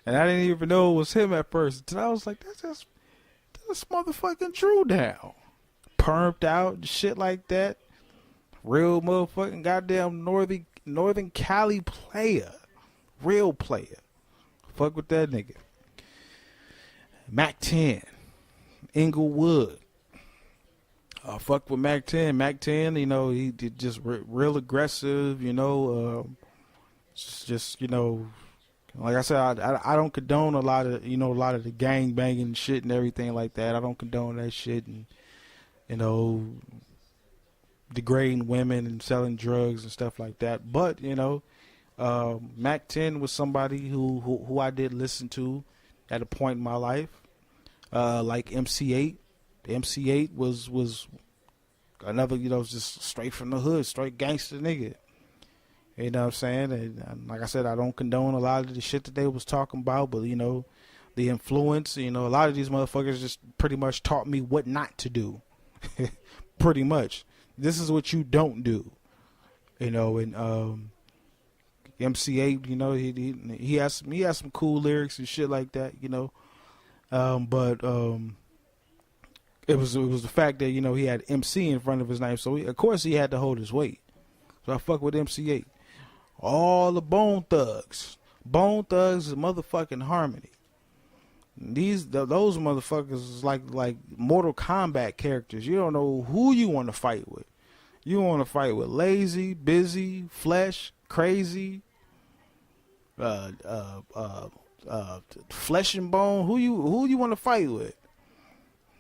And I didn't even know it was him at first. Until I was like, that's motherfucking Drew Down. Permed out and shit like that. Real motherfucking goddamn Northern Cali player. Real player. Fuck with that nigga. Mac 10. Inglewood. Fuck with Mac 10. Mac 10, he did just real aggressive, just like I said, I don't condone a lot of the gang banging shit and everything like that. I don't condone that shit and, degrading women and selling drugs and stuff like that. But, Mac 10 was somebody who I did listen to at a point in my life. Like MC8. MC8 was another, just straight from the hood, straight gangster nigga. You know what I'm saying? And like I said, I don't condone a lot of the shit that they was talking about, but the influence, a lot of these motherfuckers just pretty much taught me what not to do. Pretty much. This is what you don't do. And MC8, he has some cool lyrics and shit like that, but it was the fact that he had MC in front of his name, so of course he had to hold his weight. So I fuck with MC8. All the Bone Thugs is motherfucking Harmony. Those motherfuckers is like Mortal Kombat characters. You don't know who you want to fight with. You want to fight with Lazy, Busy, Flesh, Crazy, Flesh and Bone. Who you want to fight with?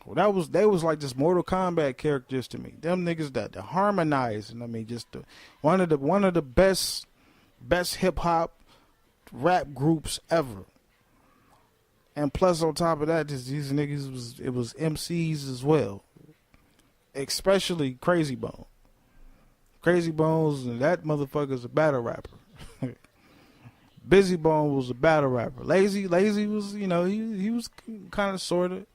Well, they was like just Mortal Kombat characters to me. Them niggas that harmonize, and I mean just one of the best hip hop rap groups ever. And plus on top of that, these niggas was MCs as well, especially Crazy Bone. Crazy Bones, and that motherfucker's a battle rapper. Busy Bone was a battle rapper. Lazy was, he was kind of sort of.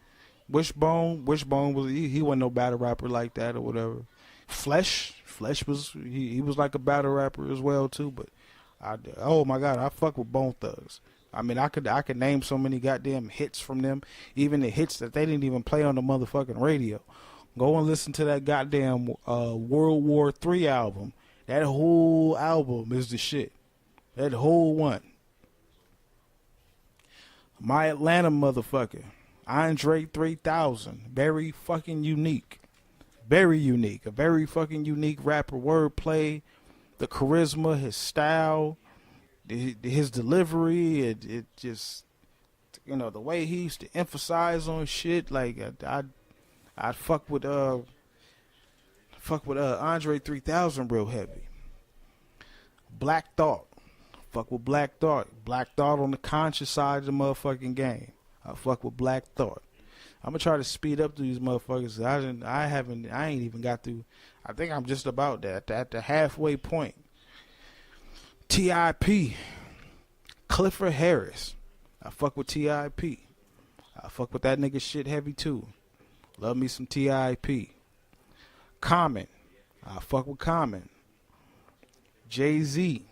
Wishbone was he wasn't no battle rapper like that or whatever. Flesh was he was like a battle rapper as well too. But oh my god, I fuck with Bone Thugs. I mean, I could name so many goddamn hits from them, even the hits that they didn't even play on the motherfucking radio. Go and listen to that goddamn World War III album. That whole album is the shit. That whole one. My Atlanta motherfucker. Andre 3000. Very fucking unique. Very unique. A very fucking unique rapper. Wordplay. The charisma. His style. His delivery. It just... the way he used to emphasize on shit. Like, I'd fuck with Andre 3000 real heavy. Black Thought. Fuck with Black Thought. Black Thought on the conscious side of the motherfucking game. I fuck with Black Thought. I'm gonna try to speed up these motherfuckers. I ain't even got through. I think I'm just about that at the halfway point. T.I.P. Clifford Harris. I fuck with T.I.P. I fuck with that nigga shit heavy too. Love me some T.I.P. Common. I fuck with Common. Jay-Z.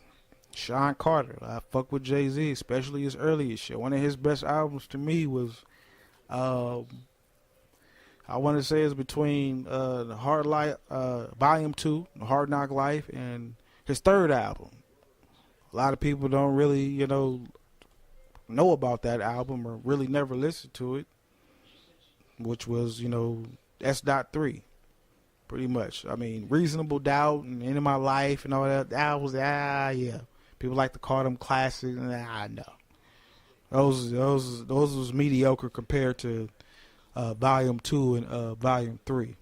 Sean Carter. I fuck with Jay-Z, especially his earlier shit. One of his best albums to me was, I want to say it's between the Hard Life, Volume 2, The Hard Knock Life, and his third album. A lot of people don't really, know about that album or really never listen to it, which was, S.3. Pretty much. I mean, Reasonable Doubt and End of My Life and all that. That was, yeah. People like to call them classics. I know. Those was mediocre compared to Volume 2 and Volume 3.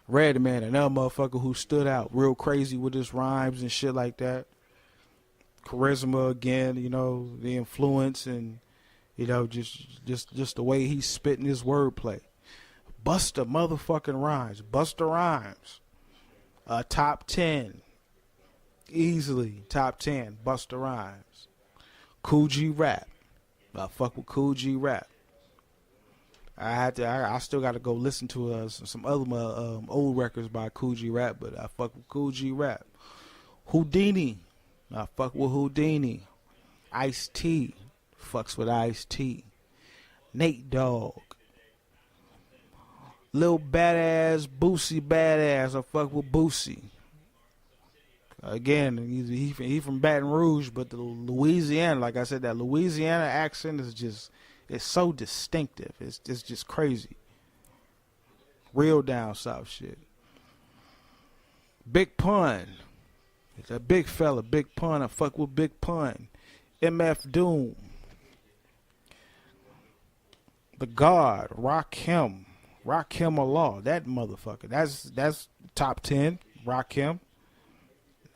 Redman, another motherfucker who stood out real crazy with his rhymes and shit like that. Charisma again, the influence and, just the way he's spitting his wordplay. Busta motherfucking Rhymes. Busta Rhymes. Top 10. Easily top 10. Busta Rhymes. Cool G Rap. I fuck with Cool G Rap. I still got to go listen to some other old records by Cool G Rap, but I fuck with Cool G Rap. Houdini. I fuck with Houdini. Ice-T. Fucks with Ice-T. Nate Dogg. Lil Badass, Boosie Badass. I fuck with Boosie. Again, he from Baton Rouge, but the Louisiana, like I said, that Louisiana accent it's so distinctive. It's just crazy. Real down south shit. Big Pun. It's a big fella, Big Pun. I fuck with Big Pun. MF Doom. The God, Rakim. Rakim Allah. That motherfucker. That's top 10. Rakim.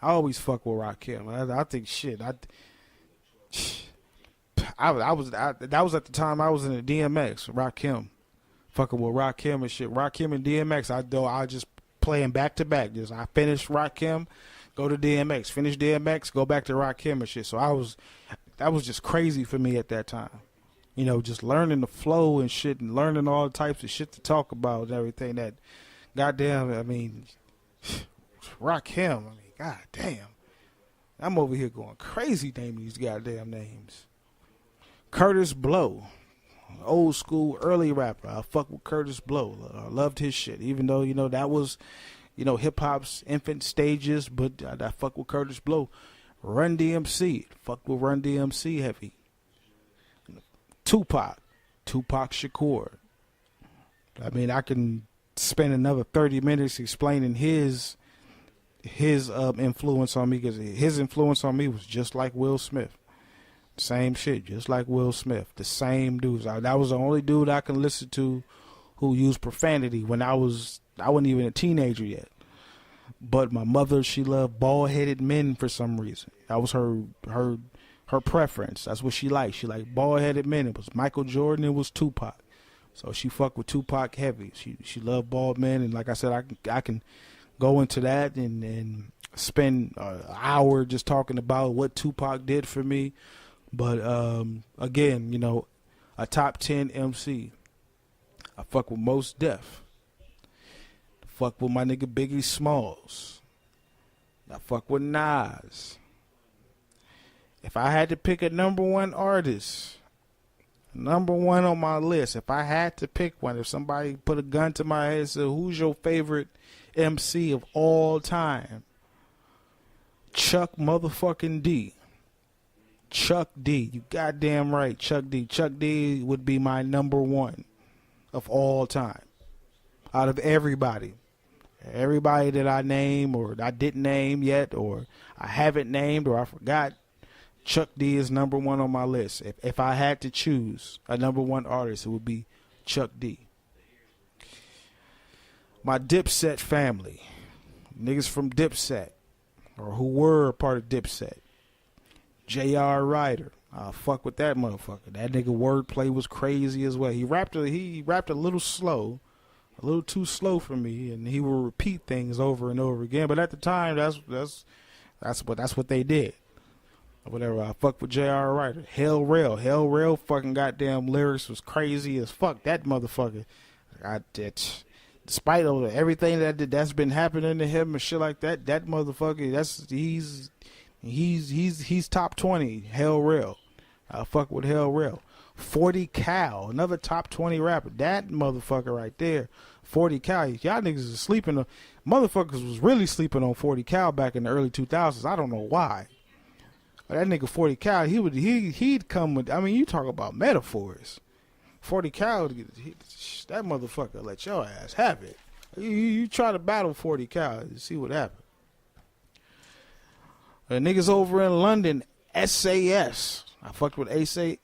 I always fuck with Rakim. I think shit. That was at the time I was in the DMX. Rakim. Fucking with Rakim and shit. Rakim and DMX. I just play them back to back. Just I finish Rakim, go to DMX. Finish DMX, go back to Rakim and shit. So that was just crazy for me at that time. Just learning the flow and shit and learning all types of shit to talk about and everything. That goddamn, Rakim. God damn. I'm over here going crazy naming these goddamn names. Curtis Blow. Old school, early rapper. I fuck with Curtis Blow. I loved his shit. Even though, that was, hip hop's infant stages, but I fuck with Curtis Blow. Run DMC. Fuck with Run DMC heavy. Tupac Shakur. I can spend another 30 minutes explaining his influence on me, because his influence on me was just like Will Smith. Same shit, just like Will Smith. The same dudes. That was the only dude I can listen to who used profanity when I wasn't even a teenager yet. But my mother, she loved bald-headed men for some reason. That was her preference. That's what she liked. She liked bald-headed men. It was Michael Jordan. It was Tupac. So she fucked with Tupac heavy. She loved bald men, and like I said, I can go into that and spend an hour just talking about what Tupac did for me. But again, a top 10 MC. I fuck with Mos Def. I fuck with my nigga Biggie Smalls. I fuck with Nas. If I had to pick a number one artist, number one on my list, if I had to pick one, if somebody put a gun to my head and said, who's your favorite MC of all time? Chuck motherfucking D. Chuck D. You goddamn right, Chuck D. Chuck D would be my number one of all time. Out of everybody. Everybody that I name or I didn't name yet or I haven't named or I forgot, Chuck D is number one on my list. If I had to choose a number one artist, it would be Chuck D. My Dipset family. Niggas from Dipset. Or who were a part of Dipset. J.R. Ryder. I fuck with that motherfucker. That nigga wordplay was crazy as well. He rapped a little slow. A little too slow for me, and he would repeat things over and over again. But at the time, that's what they did. Whatever. I fuck with J.R. Ryder. Hell Rail fucking goddamn lyrics was crazy as fuck. That motherfucker. Despite of everything that's been happening to him and shit like that, that motherfucker, he's top 20. Hell Rail. I fuck with Hell Rail. 40 Cal, another top 20 rapper. That motherfucker right there. 40 Cal. Y'all niggas is sleeping. Motherfuckers was really sleeping on 40 Cal back in the early 2000s. I don't know why. But that nigga 40 Cal, he'd come with, I mean, you talk about metaphors. 40 Cal, that motherfucker let your ass have it. You try to battle 40 Cal and see what happens. The niggas over in London, SAS. I fucked with SAS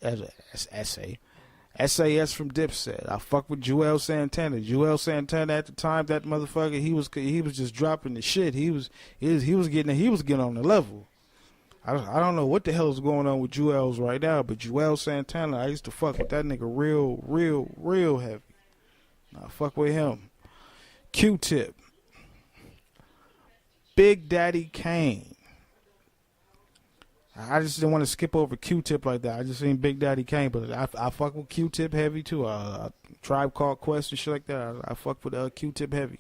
from Dipset. I fucked with Joel Santana. Joel Santana at the time, that motherfucker, he was just dropping the shit. He was getting on the level. I don't know what the hell is going on with Joel's right now, but Joel Santana, I used to fuck with that nigga real heavy. I fuck with him. Q-Tip. Big Daddy Kane. I just didn't want to skip over Q-Tip like that. I just seen Big Daddy Kane, but I fuck with Q-Tip heavy too. Tribe Called Quest and shit like that. I fuck with Q-Tip heavy.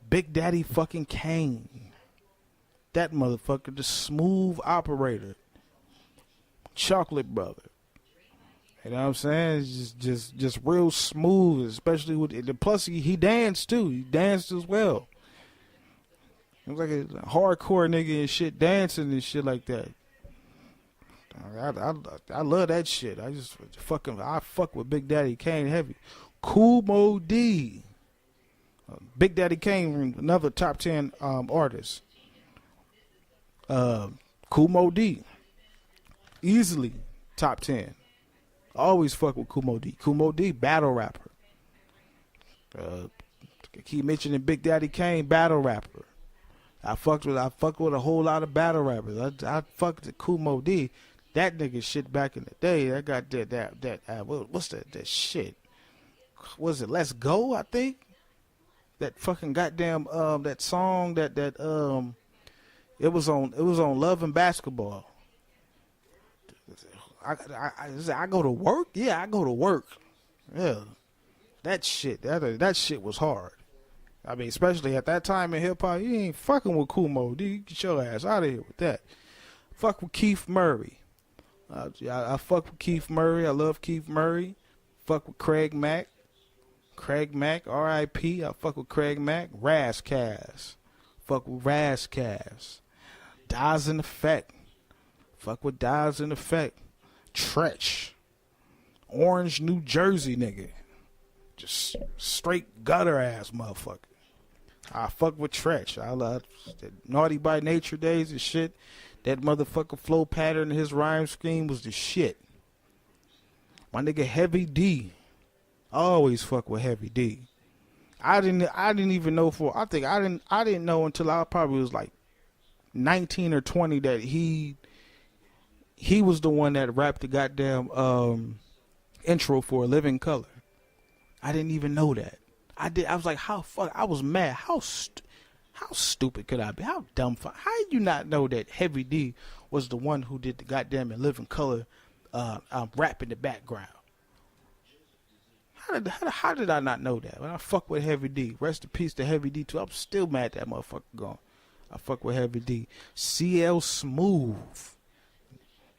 Big Daddy fucking Kane. That motherfucker, the smooth operator. Chocolate Brother. You know what I'm saying? It's just real smooth, especially with it. Plus he danced too. He danced as well. He was like a hardcore nigga and shit, dancing and shit like that. I love that shit. I fuck with Big Daddy Kane heavy. Kool Moe Dee. Big Daddy Kane, another top 10 artist. Kool Moe Dee. Easily top 10. Always fuck with Kool Moe Dee. Kool Moe Dee, battle rapper. Keep mentioning Big Daddy Kane, battle rapper. I fucked with a whole lot of battle rappers. I fucked with Kool Moe Dee. That nigga shit back in the day. I got what's that shit? Was it Let's Go? I think that fucking goddamn that song that it was on Love and Basketball. I go to work. Yeah, I go to work. Yeah, that shit was hard. I mean, especially at that time in hip hop, you ain't fucking with Kool Moe Dee. Get your ass out of here with that. Fuck with Keith Murray. I fuck with Keith Murray. I love Keith Murray. Fuck with Craig Mack. R.I.P. I fuck with Craig Mack. Razzcast. Fuck with Razzcast. Dies in Effect. Fuck with Dies in Effect. Tretch. Orange, New Jersey nigga. Just straight gutter ass motherfucker. I fuck with Tretch. I love Naughty by Nature days and shit. That motherfucker flow pattern in his rhyme scheme was the shit. My nigga Heavy D. I always fuck with Heavy D. I didn't even know I didn't know until I probably was like 19 or 20 that he was the one that rapped the goddamn intro for Living Color. I didn't even know that. I was like, I was mad. How stupid could I be? How dumb? How did you not know that Heavy D was the one who did the goddamn Living Color rap in the background? How did I not know that? When I fuck with Heavy D, rest in peace to Heavy D too. I'm still mad that motherfucker gone. I fuck with Heavy D. CL Smooth.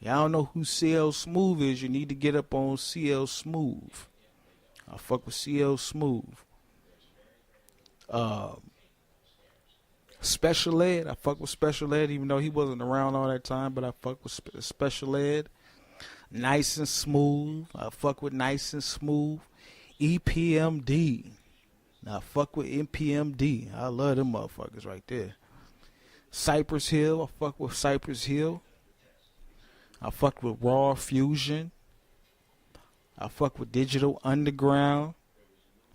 Y'all don't know who CL Smooth is. You need to get up on CL Smooth. I fuck with CL Smooth. Special Ed. I fuck with Special Ed even though he wasn't around all that time, but I fuck with Special Ed. Nice and Smooth. I fuck with Nice and Smooth. EPMD. Now I fuck with EPMD. I love them motherfuckers right there. Cypress Hill. I fuck with Cypress Hill. I fuck with Raw Fusion. I fuck with Digital Underground.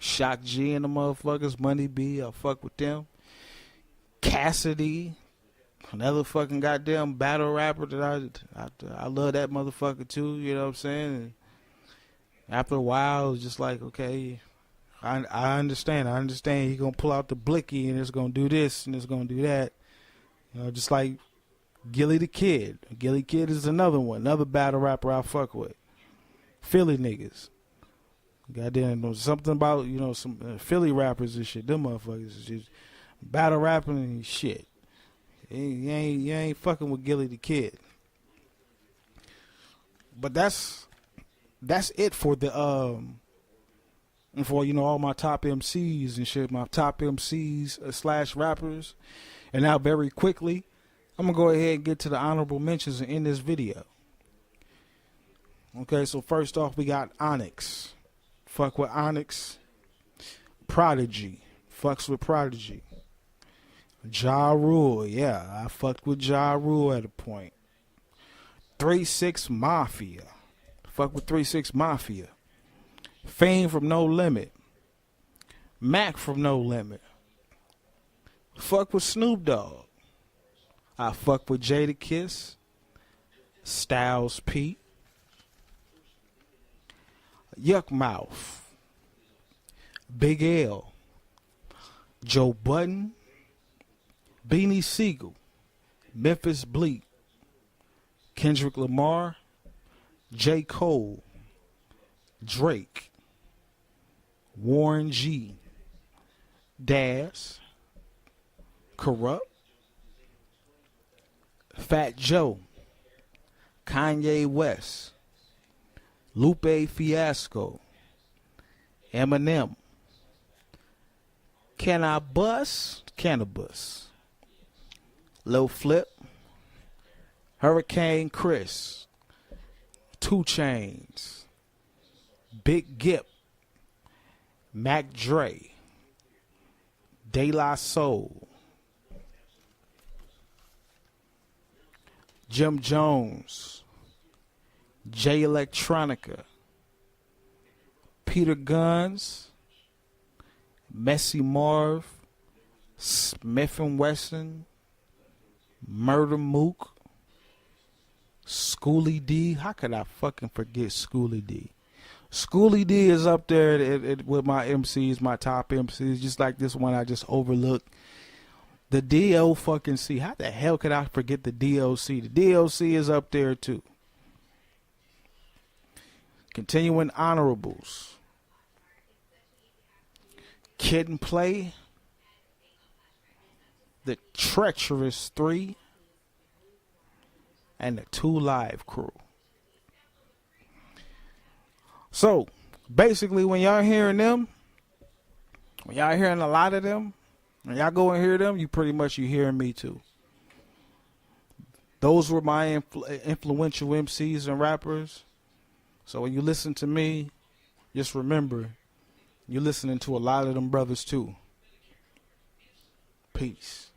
Shock G and the motherfuckers, Money B, I fuck with them. Cassidy, another fucking goddamn battle rapper that I love that motherfucker too, you know what I'm saying? And after a while, it was just like, okay, I understand. He gonna pull out the blicky and it's gonna do this and it's gonna do that. You know, just like Gilly the Kid. Gilly Kid is another one, another battle rapper I fuck with. Philly niggas. Goddamn, there's something about, you know, some Philly rappers and shit. Them motherfuckers is just battle rapping and shit. You ain't fucking with Gilly the Kid. But that's it for the for, you know, all my top MCs and shit, my top MCs slash rappers. And now very quickly, I'm gonna go ahead and get to the honorable mentions in this video. Okay, so first off, we got Onyx. Fuck with Onyx. Prodigy. Fucks with Prodigy. Ja Rule. Yeah, I fucked with Ja Rule at a point. 3-6 Mafia. Fuck with 3-6 Mafia. Fame from No Limit. Mac from No Limit. Fuck with Snoop Dogg. I fuck with Jadakiss. Styles P. Yuck Mouth. Big L. Joe Budden. Beanie Siegel. Memphis Bleak. Kendrick Lamar. J. Cole. Drake. Warren G. Daz. Corrupt. Fat Joe. Kanye West. Lupe Fiasco. Eminem. Can I Bust? Cannabis. Lil Flip. Hurricane Chris. 2 Chainz. Big Gip. Mac Dre. De La Soul. Jim Jones. J Electronica. Peter Guns. Messy Marv. Smith & Wesson. Murder Mook. Schoolie D. How could I fucking forget Schoolie D? Schoolie D is up there with my MCs, my top MCs, just like this one I just overlooked. The DO fucking C. How the hell could I forget the DOC? The DOC is up there too. Continuing honorables. Kid and Play. The Treacherous 3. And the 2 Live Crew. So, basically, when y'all hearing them, when y'all hearing a lot of them, when y'all go and hear them, you hearing me too. Those were my influential MCs and rappers. So when you listen to me, just remember, you're listening to a lot of them brothers too. Peace.